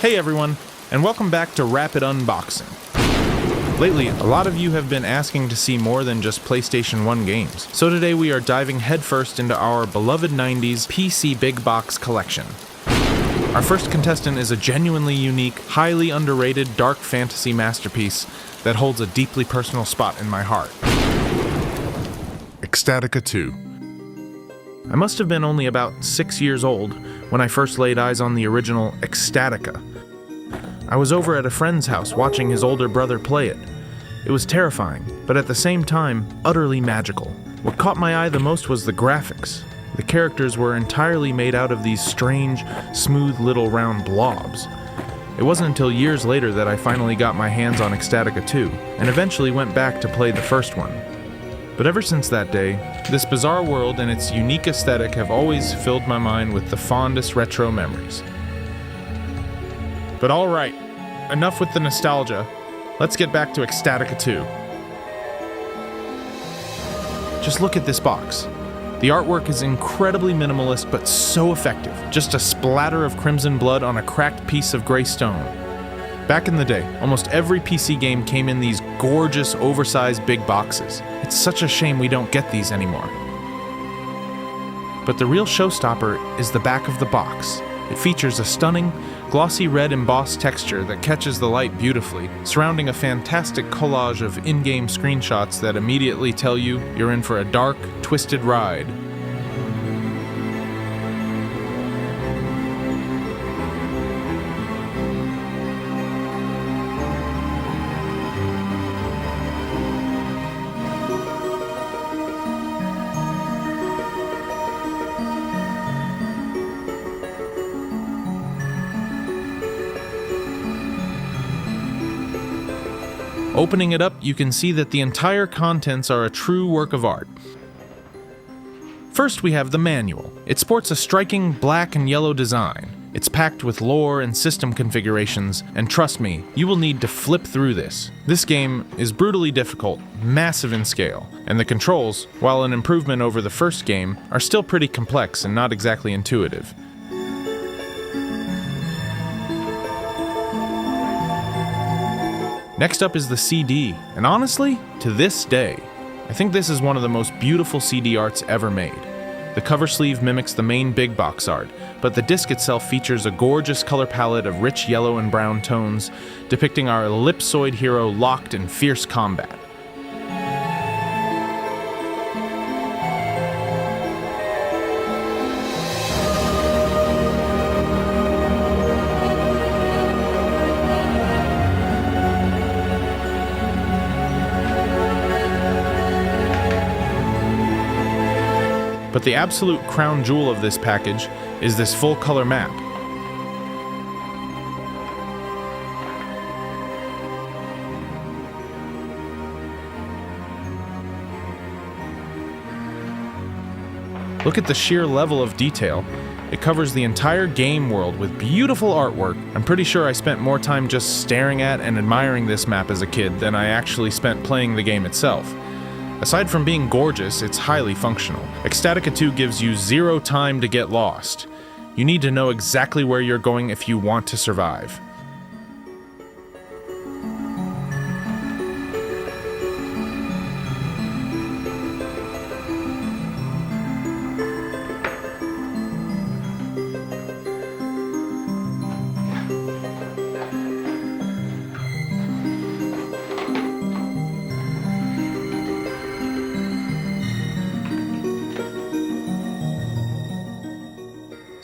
Hey everyone, and welcome back to Rapid Unboxing. Lately, a lot of you have been asking to see more than just PlayStation 1 games, so today we are diving headfirst into our beloved 90s PC big box collection. Our first contestant is a genuinely unique, highly underrated dark fantasy masterpiece that holds a deeply personal spot in my heart. Ecstatica II. I must have been only about 6 years old when I first laid eyes on the original Ecstatica. I was over at a friend's house watching his older brother play it. It was terrifying, but at the same time, utterly magical. What caught my eye the most was the graphics. The characters were entirely made out of these strange, smooth little round blobs. It wasn't until years later that I finally got my hands on Ecstatica II, and eventually went back to play the first one. But ever since that day, this bizarre world and its unique aesthetic have always filled my mind with the fondest retro memories. But alright, enough with the nostalgia. Let's get back to Ecstatica II. Just look at this box. The artwork is incredibly minimalist but so effective. Just a splatter of crimson blood on a cracked piece of gray stone. Back in the day, almost every PC game came in these gorgeous, oversized big boxes. It's such a shame we don't get these anymore. But the real showstopper is the back of the box. It features a stunning, glossy red embossed texture that catches the light beautifully, surrounding a fantastic collage of in-game screenshots that immediately tell you you're in for a dark, twisted ride. Opening it up, you can see that the entire contents are a true work of art. First, we have the manual. It sports a striking black and yellow design. It's packed with lore and system configurations, and trust me, you will need to flip through this. This game is brutally difficult, massive in scale, and the controls, while an improvement over the first game, are still pretty complex and not exactly intuitive. Next up is the CD, and honestly, to this day, I think this is one of the most beautiful CD arts ever made. The cover sleeve mimics the main big box art, but the disc itself features a gorgeous color palette of rich yellow and brown tones, depicting our Ellipsoid hero locked in fierce combat. But the absolute crown jewel of this package is this full-color map. Look at the sheer level of detail. It covers the entire game world with beautiful artwork. I'm pretty sure I spent more time just staring at and admiring this map as a kid than I actually spent playing the game itself. Aside from being gorgeous, it's highly functional. Ecstatica II gives you zero time to get lost. You need to know exactly where you're going if you want to survive.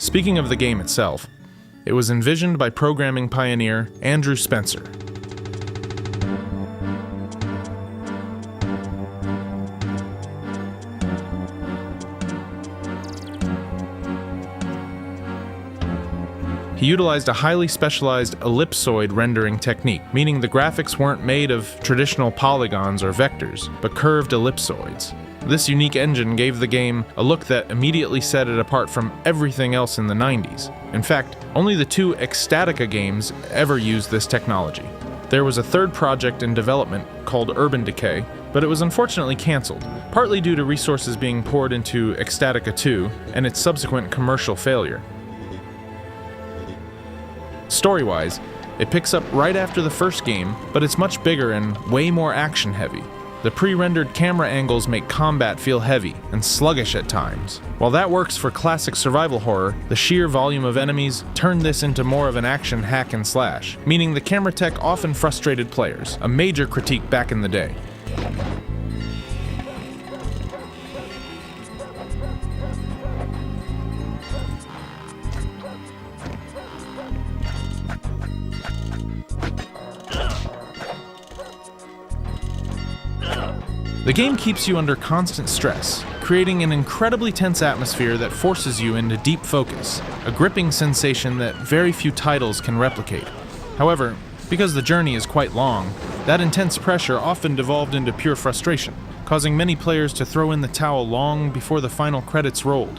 Speaking of the game itself, it was envisioned by programming pioneer Andrew Spencer. He utilized a highly specialized ellipsoid rendering technique, meaning the graphics weren't made of traditional polygons or vectors, but curved ellipsoids. This unique engine gave the game a look that immediately set it apart from everything else in the 90s. In fact, only the two Ecstatica games ever used this technology. There was a third project in development called Decay, but it was unfortunately cancelled, partly due to resources being poured into Ecstatica II and its subsequent commercial failure. Story-wise, it picks up right after the first game, but it's much bigger and way more action-heavy. The pre-rendered camera angles make combat feel heavy and sluggish at times. While that works for classic survival horror, the sheer volume of enemies turned this into more of an action hack and slash, meaning the camera tech often frustrated players, a major critique back in the day. The game keeps you under constant stress, creating an incredibly tense atmosphere that forces you into deep focus, a gripping sensation that very few titles can replicate. However, because the journey is quite long, that intense pressure often devolved into pure frustration, causing many players to throw in the towel long before the final credits rolled.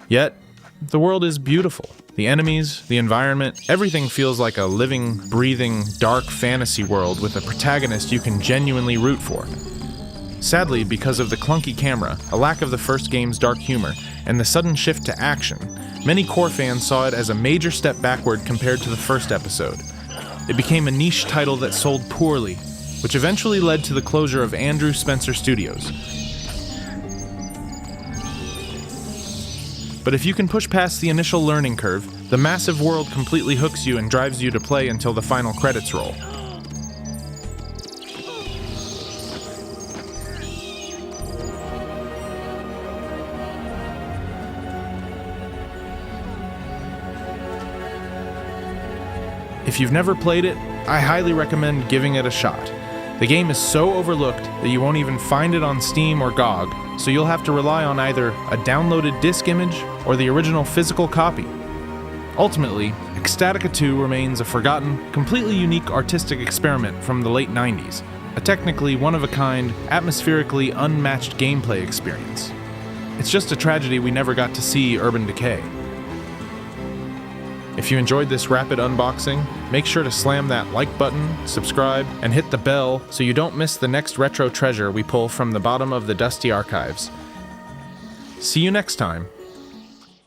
Yet, the world is beautiful. The enemies, the environment, everything feels like a living, breathing, dark fantasy world with a protagonist you can genuinely root for. Sadly, because of the clunky camera, a lack of the first game's dark humor, and the sudden shift to action, many core fans saw it as a major step backward compared to the first episode. It became a niche title that sold poorly, which eventually led to the closure of Andrew Spencer Studios. But if you can push past the initial learning curve, the massive world completely hooks you and drives you to play until the final credits roll. If you've never played it, I highly recommend giving it a shot. The game is so overlooked that you won't even find it on Steam or GOG, so you'll have to rely on either a downloaded disc image or the original physical copy. Ultimately, Ecstatica II remains a forgotten, completely unique artistic experiment from the late 90s, a technically one-of-a-kind, atmospherically unmatched gameplay experience. It's just a tragedy we never got to see Urban Decay. If you enjoyed this rapid unboxing, make sure to slam that like button, subscribe, and hit the bell so you don't miss the next retro treasure we pull from the bottom of the dusty archives. See you next time.